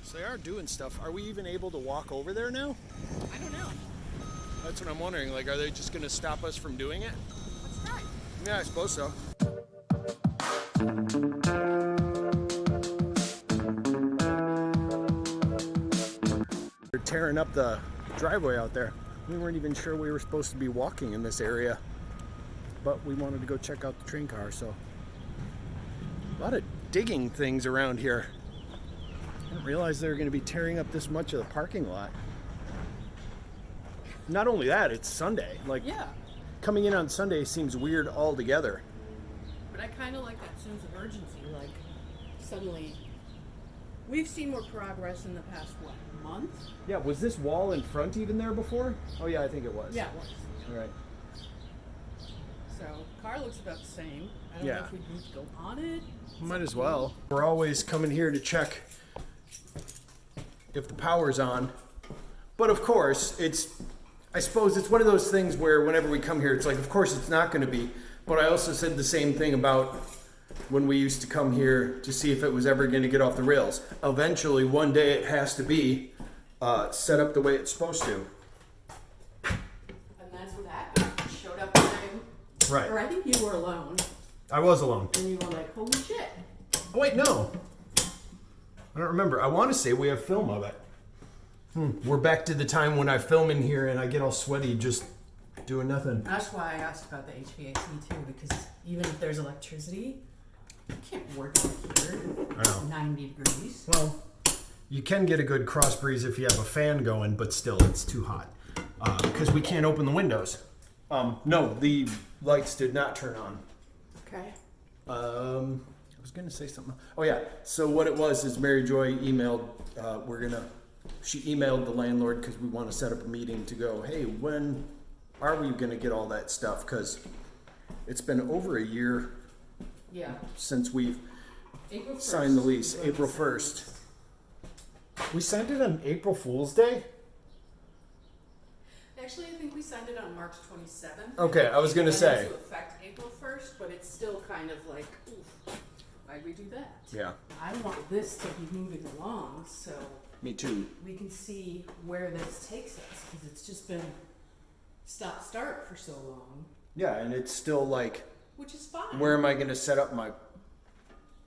So they are doing stuff. Are we even able to walk over there now? I don't know. That's what I'm wondering. Like, are they just going to stop us from doing it? Let's try. Yeah, I suppose so. They're tearing up the driveway out there. We weren't even sure we were supposed to be walking in this area, but we wanted to go check out the train car, so. A lot of digging things around here. I didn't realize they were going to be tearing up this much of the parking lot. Not only that, it's Sunday. Like, Yeah, coming in on Sunday seems weird altogether. but I kind of like that sense of urgency. Like, suddenly, we've seen more progress in the past, month? Yeah, was this wall in front even there before? Oh yeah, I think it was. Yeah, it was. All right. So, car looks about the same. I don't Yeah. know if we need to go on it. Might as well. We're always coming here to check if the power's on. But of course, I suppose it's one of those things where whenever we come here, it's like, of course it's not going to be. But I also said the same thing about when we used to come here to see if it was ever going to get off the rails. Eventually, one day it has to be set up the way it's supposed to. And that's what happened. It showed up time. Right. Or I think you were alone. I was alone. And you were like, holy shit. Oh, wait, no. I don't remember. I want to say we have film of it. We're back to the time when I film in here and I get all sweaty just doing nothing. That's why I asked about the HVAC too, because even if there's electricity, you can't work out here. I know. 90 degrees. Well, you can get a good cross breeze if you have a fan going, but still, it's too hot. Because we can't open the windows. No, the lights did not turn on. Okay. I was going to say something. Oh, yeah. So what it was is Mary Joy emailed, she emailed the landlord because we want to set up a meeting to go, hey, when are we going to get all that stuff? Because it's been over a year Yeah. since we've April 1st. signed the lease, is when we April signed the 1st. lease. We signed it on April Fool's Day? Actually, I think we signed it on March 27th. Okay, I was gonna It went say. into effect April 1st, but it's still kind of like, oof, why'd we do that? Yeah, I want this to be moving along so me too. we can see where this takes us, because it's just been stop-start for so long, Yeah, and it's still like, which is fine. where am I going to set up my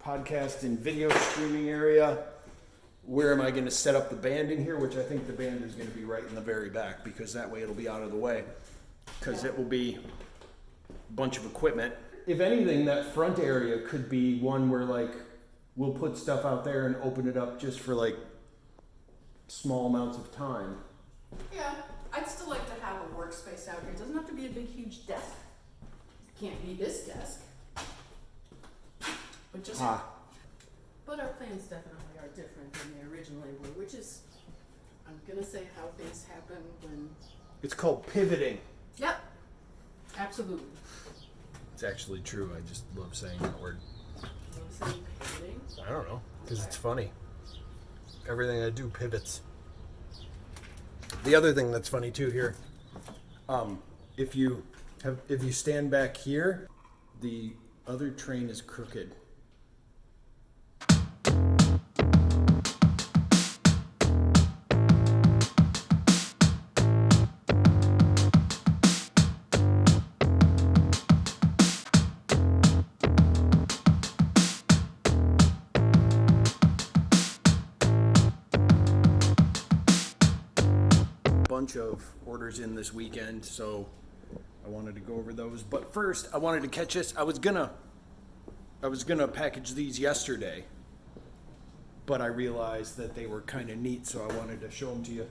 podcast and video streaming area? Where am I going to set up the band in here? Which I think the band is going to be right in the very back, because that way it'll be out of the way. Because it will be a bunch of equipment. If anything, that front area could be one where like we'll put stuff out there and open it up just for like small amounts of time. Yeah, I'd still like to have a workspace out here. It doesn't have to be a big, huge desk. It can't be this desk. But just. But our plans definitely are different than they originally were, which is, I'm gonna say how things happen when. It's called pivoting. Yep. Absolutely. It's actually true. I just love saying that word. You want to say pivoting? I don't know, because it's funny. Everything I do pivots. The other thing that's funny too here, if you stand back here, the other train is crooked. Bunch of orders in this weekend, so I wanted to go over those. But first, I wanted to catch this. I was gonna package these yesterday, but I realized that they were kind of neat, so I wanted to show them to you.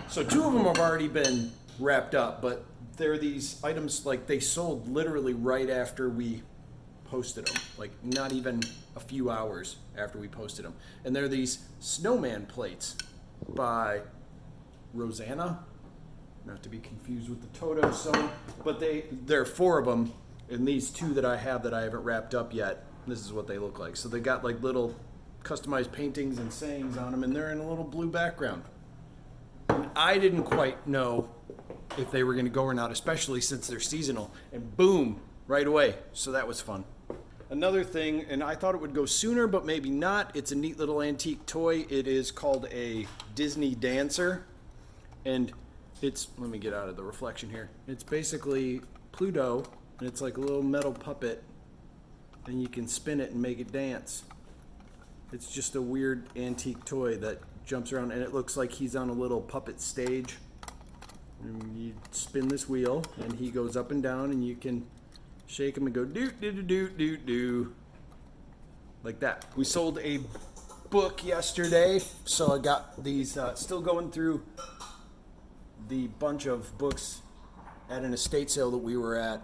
So two of them have already been wrapped up, but they're these items like they sold literally right after we posted them, like not even a few hours after we posted them. And they're these snowman plates by Rosanna, not to be confused with the Toto sewn, but there are four of them, and these two that I have that I haven't wrapped up yet, this is what they look like. So they got like little customized paintings and sayings on them, and they're in a little blue background. And I didn't quite know if they were going to go or not, especially since they're seasonal, and boom, right away. So that was fun. another thing, and I thought it would go sooner, but maybe not. It's a neat little antique toy. It is called a Disney Dancer, and it's, let me get out of the reflection here. It's basically Pluto, and it's like a little metal puppet, and you can spin it and make it dance. It's just a weird antique toy that jumps around, and it looks like he's on a little puppet stage. And you spin this wheel, and he goes up and down, and you can shake him and go do do do do do do, like that. We sold a book yesterday, so I got these. Still going through the bunch of books at an estate sale that we were at,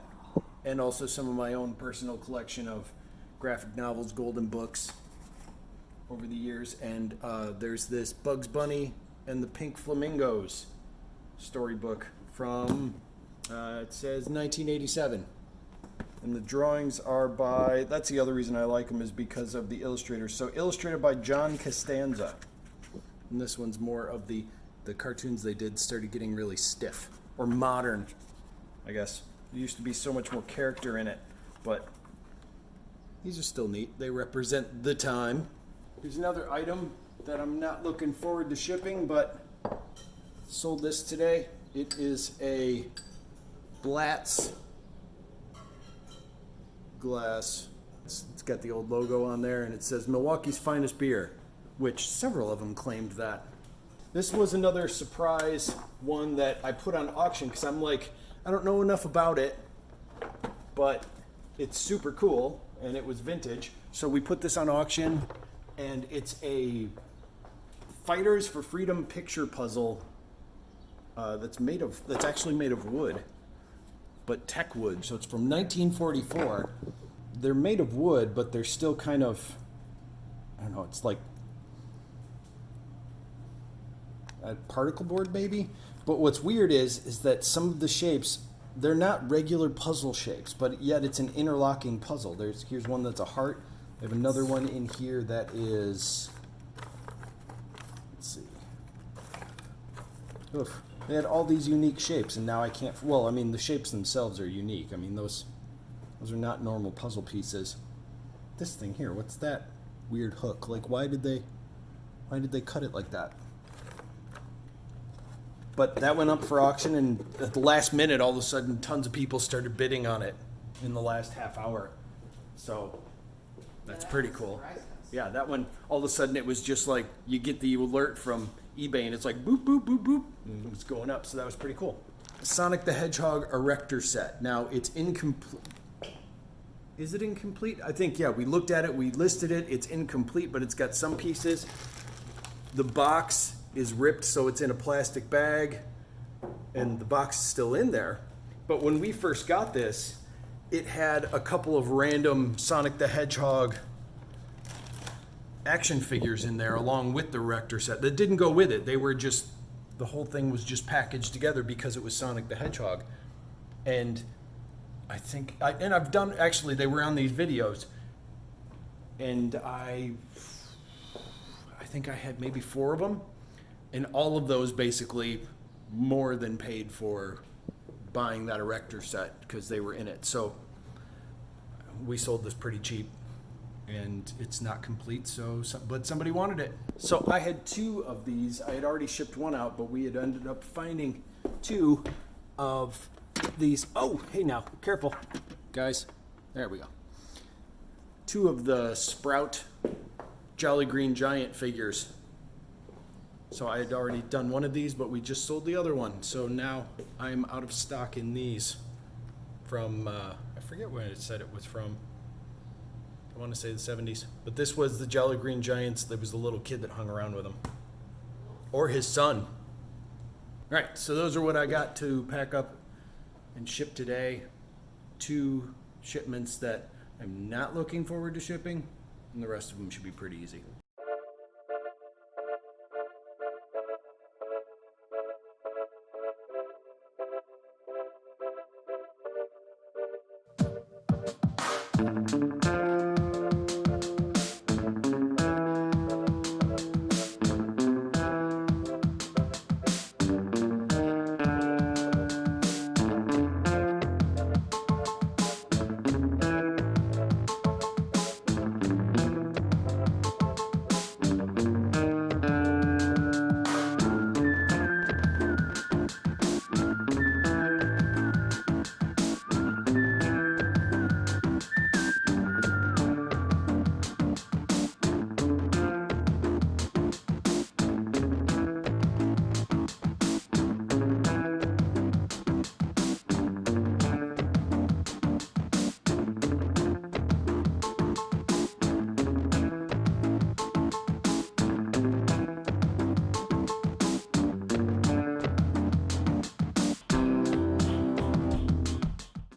and also some of my own personal collection of graphic novels, golden books over the years. And there's this Bugs Bunny and the Pink Flamingos storybook from it says 1987, and the drawings are by, that's the other reason I like them, is because of the illustrators. So illustrated by John Costanza, and this one's more of the cartoons they did started getting really stiff or modern, I guess. There used to be so much more character in it, but these are still neat. They represent the time. Here's another item that I'm not looking forward to shipping, but sold this today. It is a Blatz glass. It's got the old logo on there, and it says Milwaukee's finest beer, which several of them claimed that. This was another surprise one that I put on auction because I'm like, I don't know enough about it, but it's super cool, and it was vintage. So we put this on auction, and it's a Fighters for Freedom picture puzzle that's actually made of wood, but tech wood. So it's from 1944. They're made of wood, but they're still kind of, I don't know, it's like a particle board maybe. But what's weird is that some of the shapes, they're not regular puzzle shapes, but yet it's an interlocking puzzle. Here's one that's a heart. I have another one in here that is, let's see. Oof. They had all these unique shapes, and now I can't, well, I mean, the shapes themselves are unique. I mean, those are not normal puzzle pieces. This thing here, what's that weird hook? Like, why did they cut it like that? But that went up for auction, and at the last minute, all of a sudden, tons of people started bidding on it in the last half hour. So that's pretty cool. Yeah, that one, all of a sudden, it was just like you get the alert from eBay, and it's like boop, boop, boop, boop, and it was going up. So that was pretty cool. Sonic the Hedgehog erector set. Now, it's incomplete. Is it incomplete? I think, yeah, we looked at it, we listed it. It's incomplete, but it's got some pieces. The box is ripped, so it's in a plastic bag, and the box is still in there. But when we first got this, it had a couple of random Sonic the Hedgehog action figures in there along with the erector set that didn't go with it. They were just, the whole thing was just packaged together because it was Sonic the Hedgehog. And I think, I've done, actually, they were on these videos, and I think I had maybe 4 of them. And all of those basically more than paid for buying that erector set because they were in it. So we sold this pretty cheap, and it's not complete, but somebody wanted it. So I had 2 of these. I had already shipped one out, but we had ended up finding 2 of these. Oh, hey now, careful, guys. There we go. 2 of the Sprout Jolly Green Giant figures. So I had already done one of these, but we just sold the other one. So now I'm out of stock in these from, I forget where it said it was from. I want to say the 70s. But this was the Jolly Green Giants. There was the little kid that hung around with him. Or his son. All right, so those are what I got to pack up and ship today. 2 shipments that I'm not looking forward to shipping, and the rest of them should be pretty easy.